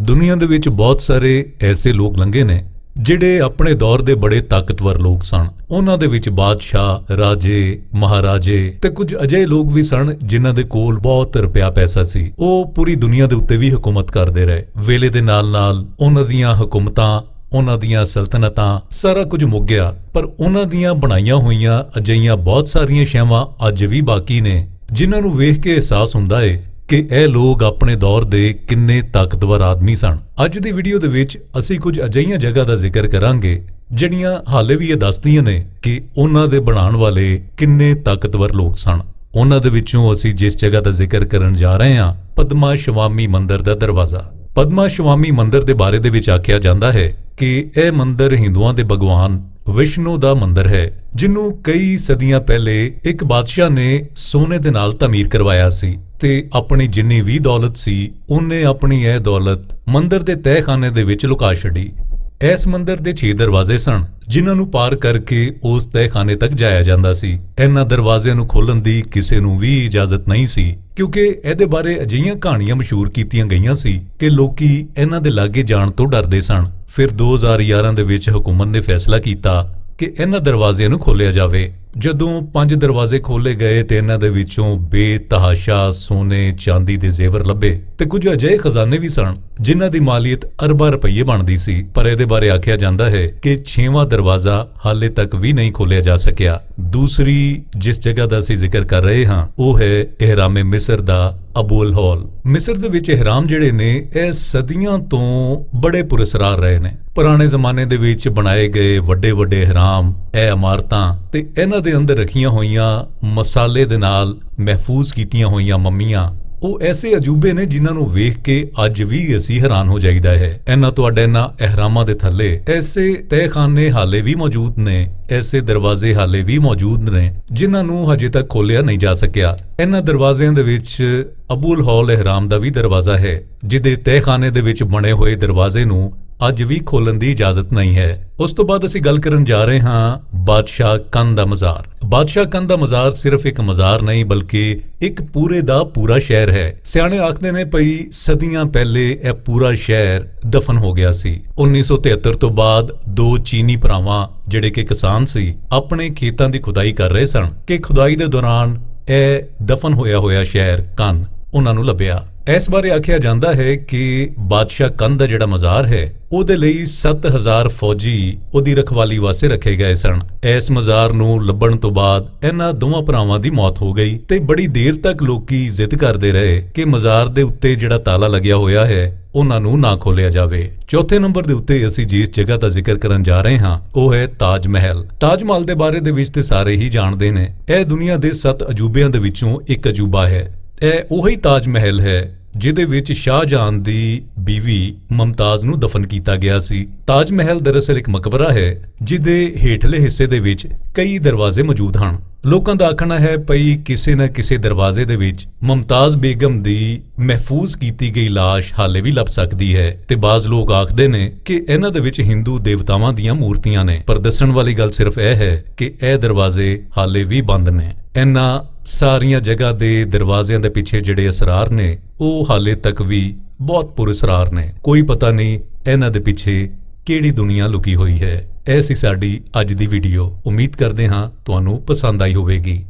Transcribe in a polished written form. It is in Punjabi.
ਦੁਨੀਆ ਦੇ ਵਿੱਚ ਬਹੁਤ ਸਾਰੇ ਐਸੇ ਲੋਕ ਲੰਘੇ ਨੇ ਜਿਹੜੇ ਆਪਣੇ ਦੌਰ ਦੇ ਬੜੇ ਤਾਕਤਵਰ ਲੋਕ ਸਨ। ਉਹਨਾਂ ਦੇ ਵਿੱਚ ਬਾਦਸ਼ਾਹ, ਰਾਜੇ, ਮਹਾਰਾਜੇ ਤੇ ਕੁਝ ਅਜਿਹੇ ਲੋਕ ਵੀ ਸਨ ਜਿਨ੍ਹਾਂ ਦੇ ਕੋਲ ਬਹੁਤ ਰੁਪਇਆ ਪੈਸਾ ਸੀ। ਉਹ ਪੂਰੀ ਦੁਨੀਆ ਦੇ ਉੱਤੇ ਵੀ ਹਕੂਮਤ ਕਰਦੇ ਰਹੇ। ਵੇਲੇ ਦੇ ਨਾਲ-ਨਾਲ ਉਹਨਾਂ ਦੀਆਂ ਹਕੂਮਤਾਂ, ਉਹਨਾਂ ਦੀਆਂ ਸਲਤਨਤਾਂ ਸਾਰਾ ਕੁਝ ਮੁੱਕ ਗਿਆ, ਪਰ ਉਹਨਾਂ ਦੀਆਂ ਬਣਾਈਆਂ ਹੋਈਆਂ ਅਜਿਹੀਆਂ ਬਹੁਤ ਸਾਰੀਆਂ ਸ਼ੈਵਾਂ ਅੱਜ ਵੀ ਬਾਕੀ ਨੇ ਜਿਨ੍ਹਾਂ ਨੂੰ ਵੇਖ ਕੇ ਅਹਿਸਾਸ ਹੁੰਦਾ ਏ ਕਿ ਇਹ ਲੋਕ ਆਪਣੇ ਦੌਰ ਦੇ ਕਿੰਨੇ ਤਾਕਤਵਰ ਆਦਮੀ ਸਨ। ਅੱਜ ਦੀ ਵੀਡੀਓ ਦੇ ਵਿੱਚ ਅਸੀਂ ਕੁਝ ਅਜਿਹੀਆਂ ਜਗ੍ਹਾ ਦਾ ਜ਼ਿਕਰ ਕਰਾਂਗੇ ਜਿਹੜੀਆਂ ਹਾਲੇ ਵੀ ਇਹ ਦੱਸਦੀਆਂ ਨੇ ਕਿ ਉਹਨਾਂ ਦੇ ਬਣਾਉਣ ਵਾਲੇ ਕਿੰਨੇ ਤਾਕਤਵਰ ਲੋਕ ਸਨ। ਉਹਨਾਂ ਦੇ ਵਿੱਚੋਂ ਅਸੀਂ ਜਿਸ ਜਗ੍ਹਾ ਦਾ ਜ਼ਿਕਰ ਕਰਨ ਜਾ ਰਹੇ ਹਾਂ, ਪਦਮਾ ਸ਼ਵਾਮੀ ਮੰਦਿਰ ਦਾ ਦਰਵਾਜ਼ਾ। ਪਦਮਾ ਸ਼ਵਾਮੀ ਮੰਦਿਰ ਦੇ ਬਾਰੇ ਦੇ ਵਿੱਚ ਆਖਿਆ ਜਾਂਦਾ ਹੈ ਕਿ ਇਹ ਮੰਦਿਰ ਹਿੰਦੂਆਂ ਦੇ ਭਗਵਾਨ ਵਿਸ਼ਨੂੰ ਦਾ ਮੰਦਿਰ ਹੈ, ਜਿਹਨੂੰ ਕਈ ਸਦੀਆਂ ਪਹਿਲੇ ਇੱਕ ਬਾਦਸ਼ਾਹ ਨੇ ਸੋਨੇ ਦੇ ਨਾਲ ਤਾਮੀਰ ਕਰਵਾਇਆ ਸੀ ਤੇ ਆਪਣੀ ਜਿੰਨੀ ਵੀ ਦੌਲਤ ਸੀ ਉਹਨੇ ਆਪਣੀ ਇਹ ਦੌਲਤ ਮੰਦਿਰ ਦੇ ਤਹਿਖਾਨੇ ਦੇ ਵਿੱਚ ਲੁਕਾ ਛੱਡੀ। ਇਸ ਮੰਦਿਰ ਦੇ 6 ਦਰਵਾਜ਼ੇ ਸਨ ਜਿਨ੍ਹਾਂ ਨੂੰ ਪਾਰ ਕਰਕੇ ਉਸ ਤਹਿਖਾਨੇ ਤੱਕ ਜਾਇਆ ਜਾਂਦਾ ਸੀ। ਇਹਨਾਂ ਦਰਵਾਜ਼ਿਆਂ ਨੂੰ ਖੋਲ੍ਹਣ ਦੀ ਕਿਸੇ ਨੂੰ ਵੀ ਇਜਾਜ਼ਤ ਨਹੀਂ ਸੀ, ਕਿਉਂਕਿ ਇਹਦੇ ਬਾਰੇ ਅਜਿਹੀਆਂ ਕਹਾਣੀਆਂ ਮਸ਼ਹੂਰ ਕੀਤੀਆਂ ਗਈਆਂ ਸੀ ਕਿ ਲੋਕੀ ਇਹਨਾਂ ਦੇ ਲਾਗੇ ਜਾਣ ਤੋਂ ਡਰਦੇ ਸਨ। ਫਿਰ 2011 ਦੇ ਵਿੱਚ ਹਕੂਮਤ ਨੇ ਫੈਸਲਾ ਕੀਤਾ ਕਿ ਇਹਨਾਂ ਦਰਵਾਜ਼ਿਆਂ ਨੂੰ ਖੋਲ੍ਹਿਆ ਜਾਵੇ। ਜਦੋਂ 5 ਦਰਵਾਜ਼ੇ ਖੋਲੇ ਗਏ ਤੇ ਇਹਨਾਂ ਦੇ ਵਿੱਚੋਂ ਬੇਤਹਾਸ਼ਾ ਸੋਨੇ ਚਾਂਦੀ ਦੇ ਜ਼ੇਵਰ ਲੱਭੇ ਤੇ ਕੁਝ ਅਜਿਹੇ ਖਜ਼ਾਨੇ ਵੀ ਸਨ ਜਿਨ੍ਹਾਂ ਦੀ ਮਾਲੀਅਤ ਅਰਬਾਂ ਰੁਪਏ ਬਣਦੀ ਸੀ। ਪਰ ਇਹਦੇ ਬਾਰੇ ਆਖਿਆ ਜਾਂਦਾ ਹੈ ਕਿ 6ਵਾਂ ਦਰਵਾਜ਼ਾ ਹਾਲੇ ਤੱਕ ਵੀ ਨਹੀਂ ਖੋਲ੍ਹਿਆ ਜਾ ਸਕਿਆ। ਦੂਸਰੀ ਜਿਸ ਜਗ੍ਹਾ ਦਾ ਅਸੀਂ ਜ਼ਿਕਰ ਕਰ ਰਹੇ ਹਾਂ ਉਹ ਹੈ ਇਹਰਾਮੇ ਮਿਸਰ ਦਾ ਅਬੂਲ ਹੌਲ। ਮਿਸਰ ਦੇ ਵਿੱਚ ਇਹਰਾਮ ਜਿਹੜੇ ਨੇ ਇਹ ਸਦੀਆਂ ਤੋਂ ਬੜੇ ਪੁਰਸਰਾਰ ਰਹੇ ਨੇ। ਪੁਰਾਣੇ ਜ਼ਮਾਨੇ ਦੇ ਵਿੱਚ ਬਣਾਏ ਗਏ ਵੱਡੇ ਵੱਡੇ ਇਹਰਾਮ, ਇਹ ਇਮਾਰਤਾਂ ਤੇ ਇਹਨਾਂ ਦੇ ਅੰਦਰ ਰੱਖੀਆਂ ਹੋਈਆਂ ਮਸਾਲੇ ਦੇ ਨਾਲ ਮਹਿਫੂਜ਼ ਕੀਤੀਆਂ ਹੋਈਆਂ ਮੰਮੀਆਂ, ਉਹ ਐਸੇ ਅਜੂਬੇ ਨੇ ਜਿਨ੍ਹਾਂ ਨੂੰ ਵੇਖ ਕੇ ਅੱਜ ਵੀ ਅਸੀਂ ਹੈਰਾਨ ਹੋ ਜਾਈਦਾ ਹੈ। ਇਹਨਾਂ ਇਹਰਾਮਾਂ ਦੇ ਥੱਲੇ ਐਸੇ ਤਹਿਖਾਨੇ ਹਾਲੇ ਵੀ ਮੌਜੂਦ ਨੇ, ਐਸੇ ਦਰਵਾਜ਼ੇ ਹਾਲੇ ਵੀ ਮੌਜੂਦ ਨੇ ਜਿਨ੍ਹਾਂ ਨੂੰ ਹਜੇ ਤੱਕ ਖੋਲ੍ਹਿਆ ਨਹੀਂ ਜਾ ਸਕਿਆ। ਇਹਨਾਂ ਦਰਵਾਜ਼ਿਆਂ ਦੇ ਵਿੱਚ ਅਬੂਲ ਹੌਲ ਇਹਰਾਮ ਦਾ ਵੀ ਦਰਵਾਜ਼ਾ ਹੈ, ਜਿਹਦੇ ਤਹਿਖਾਨੇ ਦੇ ਵਿੱਚ ਬਣੇ ਹੋਏ ਦਰਵਾਜ਼ੇ ਨੂੰ ਅੱਜ ਵੀ ਖੋਲ੍ਹਣ ਦੀ ਇਜਾਜ਼ਤ ਨਹੀਂ ਹੈ। ਉਸ ਤੋਂ ਬਾਅਦ ਅਸੀਂ ਗੱਲ ਕਰਨ ਜਾ ਰਹੇ ਹਾਂ ਬਾਦਸ਼ਾਹ ਕੰਧ ਦਾ ਮਜ਼ਾਰ। ਬਾਦਸ਼ਾਹ ਕੰਧ ਦਾ ਮਜ਼ਾਰ ਸਿਰਫ ਇੱਕ ਮਜ਼ਾਰ ਨਹੀਂ ਬਲਕਿ ਇੱਕ ਪੂਰੇ ਦਾ ਪੂਰਾ ਸ਼ਹਿਰ ਹੈ। ਸਿਆਣੇ ਆਖਦੇ ਨੇ ਭਈ ਸਦੀਆਂ ਪਹਿਲੇ ਇਹ ਪੂਰਾ ਸ਼ਹਿਰ ਦਫਨ ਹੋ ਗਿਆ ਸੀ। 1973 ਤੋਂ ਬਾਅਦ 2 ਚੀਨੀ ਭਰਾਵਾਂ ਜਿਹੜੇ ਕਿ ਕਿਸਾਨ ਸੀ ਆਪਣੇ ਖੇਤਾਂ ਦੀ ਖੁਦਾਈ ਕਰ ਰਹੇ ਸਨ ਕਿ ਖੁਦਾਈ ਦੇ ਦੌਰਾਨ ਇਹ ਦਫਨ ਹੋਇਆ ਸ਼ਹਿਰ ਕੰਧ ਉਹਨਾਂ ਨੂੰ ਲੱਭਿਆ। ਇਸ ਬਾਰੇ ਆਖਿਆ ਜਾਂਦਾ ਹੈ ਕਿ ਬਾਦਸ਼ਾਹ ਕੰਧ ਦਾ ਜਿਹੜਾ ਮਜ਼ਾਰ ਹੈ ਉਹਦੇ ਲਈ 7000 ਫੌਜੀ ਉਹਦੀ ਰਖਵਾਲੀ ਵਾਸਤੇ ਰੱਖੇ ਗਏ ਸਨ। ਇਸ ਮਜ਼ਾਰ ਨੂੰ ਲੱਭਣ ਤੋਂ ਬਾਅਦ ਇਹਨਾਂ ਦੋਵਾਂ ਭਰਾਵਾਂ ਦੀ ਮੌਤ ਹੋ ਗਈ ਤੇ ਬੜੀ ਦੇਰ ਤੱਕ ਲੋਕੀ ਜ਼ਿੱਦ ਕਰਦੇ ਰਹੇ ਕਿ ਮਜ਼ਾਰ ਦੇ ਉੱਤੇ ਜਿਹੜਾ ਤਾਲਾ ਲੱਗਿਆ ਹੋਇਆ ਹੈ ਉਹਨਾਂ ਨੂੰ ਨਾ ਖੋਲ੍ਹਿਆ ਜਾਵੇ। ਚੌਥੇ ਨੰਬਰ ਦੇ ਉੱਤੇ ਅਸੀਂ ਜਿਸ ਜਗ੍ਹਾ ਦਾ ਜ਼ਿਕਰ ਕਰਨ ਜਾ ਰਹੇ ਹਾਂ ਉਹ ਹੈ ਤਾਜ ਮਹਿਲ। ਤਾਜ ਮਹਿਲ ਦੇ ਬਾਰੇ ਦੇ ਵਿੱਚ ਤੇ ਸਾਰੇ ਹੀ ਜਾਣਦੇ ਨੇ। ਇਹ ਦੁਨੀਆ ਦੇ 7 ਅਜੂਬਿਆਂ ਦੇ ਵਿੱਚੋਂ ਇੱਕ ਅਜੂਬਾ ਹੈ। ਇਹ ਉਹੀ ਤਾਜ ਮਹਿਲ ਹੈ ਜਿਹਦੇ ਵਿੱਚ ਸ਼ਾਹਜਹਾਨ ਦੀ ਬੀਵੀ ਮੁਮਤਾਜ਼ ਨੂੰ ਦਫਨ ਕੀਤਾ ਗਿਆ ਸੀ। ਤਾਜ ਮਹਿਲ ਦਰਅਸਲ ਇੱਕ ਮਕਬਰਾ ਹੈ ਜਿਹਦੇ ਹੇਠਲੇ ਹਿੱਸੇ ਦੇ ਵਿੱਚ ਕਈ ਦਰਵਾਜ਼ੇ ਮੌਜੂਦ ਹਨ। ਲੋਕਾਂ ਦਾ ਆਖਣਾ ਹੈ ਭਈ ਕਿਸੇ ਨਾ ਕਿਸੇ ਦਰਵਾਜ਼ੇ ਦੇ ਵਿੱਚ ਮੁਮਤਾਜ਼ ਬੇਗਮ ਦੀ ਮਹਿਫੂਜ਼ ਕੀਤੀ ਗਈ ਲਾਸ਼ ਹਾਲੇ ਵੀ ਲੱਭ ਸਕਦੀ ਹੈ ਤੇ ਬਾਜ਼ ਲੋਕ ਆਖਦੇ ਨੇ ਕਿ ਇਹਨਾਂ ਦੇ ਵਿੱਚ ਹਿੰਦੂ ਦੇਵਤਾਵਾਂ ਦੀਆਂ ਮੂਰਤੀਆਂ ਨੇ। ਪਰ ਦੱਸਣ ਵਾਲੀ ਗੱਲ ਸਿਰਫ ਇਹ ਹੈ ਕਿ ਇਹ ਦਰਵਾਜ਼ੇ ਹਾਲੇ ਵੀ ਬੰਦ ਨੇ। ਇਹਨਾਂ ਸਾਰੀਆਂ ਜਗ੍ਹਾ ਦੇ ਦਰਵਾਜ਼ਿਆਂ ਦੇ ਪਿੱਛੇ ਜਿਹੜੇ ਅਸਰਾਰ ਨੇ ਉਹ ਹਾਲੇ ਤੱਕ ਵੀ ਬਹੁਤ ਪੁਰਅਸਰਾਰ ਨੇ। ਕੋਈ ਪਤਾ ਨਹੀਂ ਇਹਨਾਂ ਦੇ ਪਿੱਛੇ ਕਿਹੜੀ ਦੁਨੀਆ ਲੁਕੀ ਹੋਈ ਹੈ। ਇਹ ਸੀ ਸਾਡੀ ਅੱਜ ਦੀ ਵੀਡੀਓ। ਉਮੀਦ ਕਰਦੇ ਹਾਂ ਤੁਹਾਨੂੰ ਪਸੰਦ ਆਈ ਹੋਵੇਗੀ।